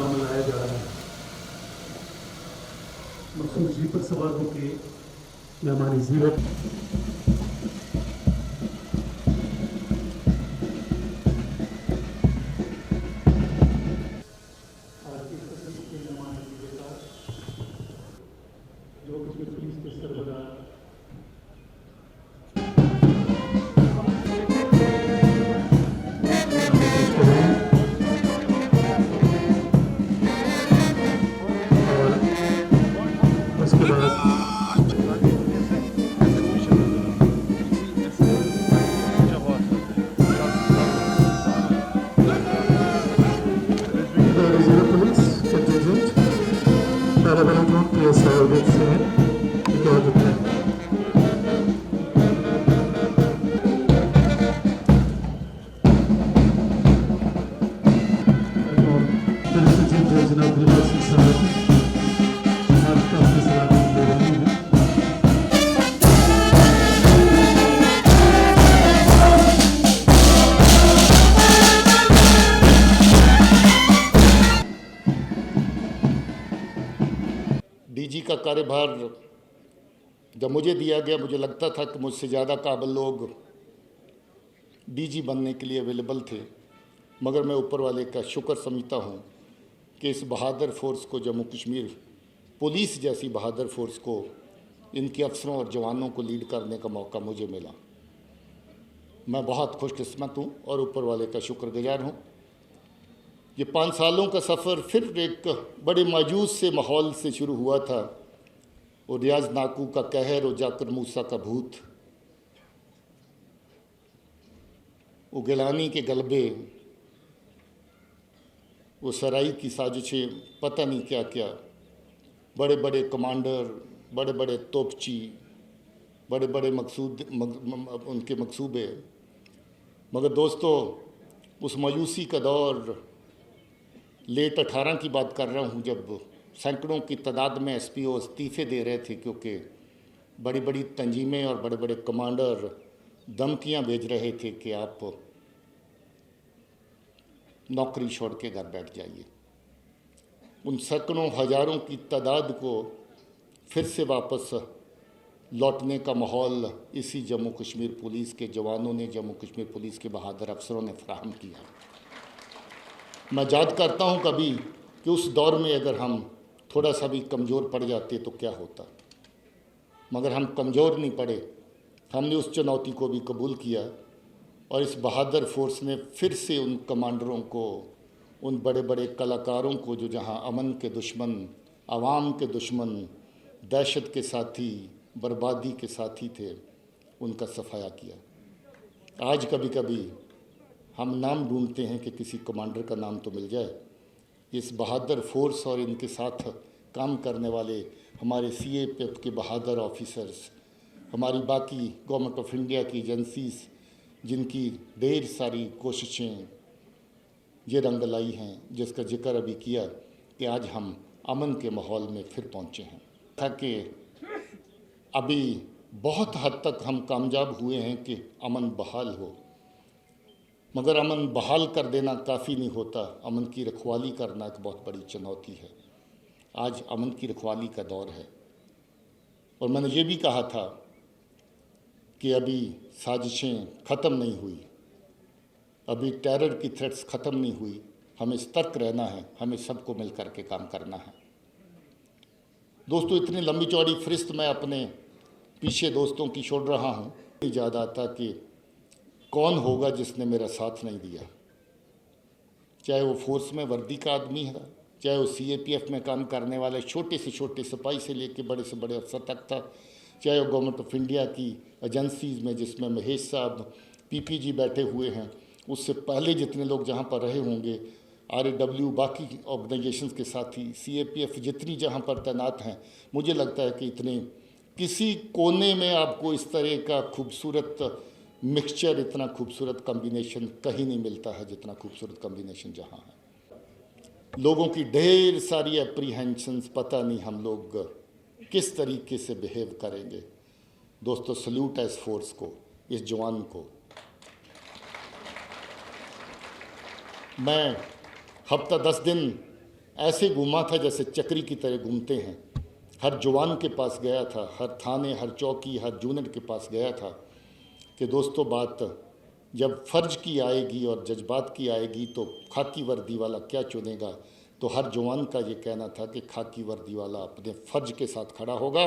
नाम लाया जा रहा है। मखसूस जी पर सवार होकर मैं हमारी जीरत आज की कसम के नमाज के साथ जो कश्मीर पुलिस के सरबराह उसके बाद reserve police contingent Şarabelli piyasa örgütünün gördükleri. DG का कार्यभार जब मुझे दिया गया, मुझे लगता था कि मुझसे ज़्यादा काबिल लोग डीजी बनने के लिए अवेलेबल थे, मगर मैं ऊपर वाले का शुक्र समझता हूँ कि इस बहादुर फोर्स को, जम्मू कश्मीर पुलिस जैसी बहादुर फोर्स को, इनके अफसरों और जवानों को लीड करने का मौका मुझे मिला। मैं बहुत खुशकिस्मत हूँ और ऊपर वाले का शुक्रगुजार हूँ। ये 5 सालों का सफ़र फिर एक बड़े मायूस से माहौल से शुरू हुआ था, और रियाज नाकू का कहर और जाकिर मूसा का भूत, वो गिलानी के गलबे, वो सराई की साजिशें, पता नहीं क्या क्या, बड़े बड़े कमांडर, बड़े बड़े तोपची, बड़े बड़े उनके मकसूबे। मगर दोस्तों, उस मायूसी का दौर लेट 18 की बात कर रहा हूँ, जब सैकड़ों की तादाद में SPO इस्तीफ़े दे रहे थे क्योंकि बड़ी बड़ी तंजीमें और बड़े बड़े कमांडर धमकियाँ भेज रहे थे कि आप नौकरी छोड़ के घर बैठ जाइए। उन सैकड़ों हज़ारों की तादाद को फिर से वापस लौटने का माहौल इसी जम्मू कश्मीर पुलिस के जवानों ने, जम्मू कश्मीर पुलिस के बहादुर अफसरों ने फराहम किया। मैं याद करता हूँ कभी कि उस दौर में अगर हम थोड़ा सा भी कमज़ोर पड़ जाते तो क्या होता, मगर हम कमज़ोर नहीं पड़े। हमने उस चुनौती को भी कबूल किया और इस बहादुर फोर्स ने फिर से उन कमांडरों को, उन बड़े बड़े कलाकारों को, जो जहाँ अमन के दुश्मन, आवाम के दुश्मन, दहशत के साथी, बर्बादी के साथी थे, उनका सफाया किया। आज कभी कभी हम नाम ढूंढते हैं कि किसी कमांडर का नाम तो मिल जाए। इस बहादुर फोर्स और इनके साथ काम करने वाले हमारे CAPF के बहादुर ऑफिसर्स, हमारी बाकी गवर्नमेंट ऑफ इंडिया की एजेंसीज, जिनकी ढेर सारी कोशिशें ये रंग लाई हैं, जिसका जिक्र अभी किया कि आज हम अमन के माहौल में फिर पहुँचे हैं। ताकि अभी बहुत हद तक हम कामयाब हुए हैं कि अमन बहाल हो, मगर अमन बहाल कर देना काफ़ी नहीं होता। अमन की रखवाली करना एक बहुत बड़ी चुनौती है। आज अमन की रखवाली का दौर है, और मैंने ये भी कहा था कि अभी साजिशें ख़त्म नहीं हुई, अभी टेरर की थ्रेट्स ख़त्म नहीं हुई। हमें सतर्क रहना है, हमें सबको मिल कर के काम करना है। दोस्तों, इतनी लंबी चौड़ी फहरिस्त मैं अपने पीछे दोस्तों की छोड़ रहा हूँ। याद आता कि कौन होगा जिसने मेरा साथ नहीं दिया, चाहे वो फोर्स में वर्दी का आदमी है, चाहे वो CAPF में काम करने वाले छोटे से छोटे सिपाही से लेके बड़े से बड़े अफसर तक था, चाहे वो गवर्नमेंट ऑफ इंडिया की एजेंसीज़ में जिसमें महेश साहब PPG बैठे हुए हैं, उससे पहले जितने लोग जहाँ पर रहे होंगे, RAW, बाकी ऑर्गेनाइजेशंस के साथी, CAPF जितनी जहाँ पर तैनात हैं, मुझे लगता है कि इतने किसी कोने में आपको इस तरह का खूबसूरत मिक्सचर, इतना खूबसूरत कॉम्बिनेशन कहीं नहीं मिलता है जितना खूबसूरत कॉम्बिनेशन जहाँ है। लोगों की ढेर सारी एप्रीहेंशंस, पता नहीं हम लोग किस तरीके से बिहेव करेंगे। दोस्तों, सल्यूट है इस फोर्स को, इस जवान को। मैं हफ्ता 10 दिन ऐसे घूमा था जैसे चक्री की तरह घूमते हैं। हर जवान के पास गया था, हर थाने, हर चौकी, हर जूनियर के पास गया था कि दोस्तों बात जब फ़र्ज की आएगी और जज्बात की आएगी तो खाकी वर्दी वाला क्या चुनेगा। तो हर जवान का ये कहना था कि खाकी वर्दी वाला अपने फ़र्ज के साथ खड़ा होगा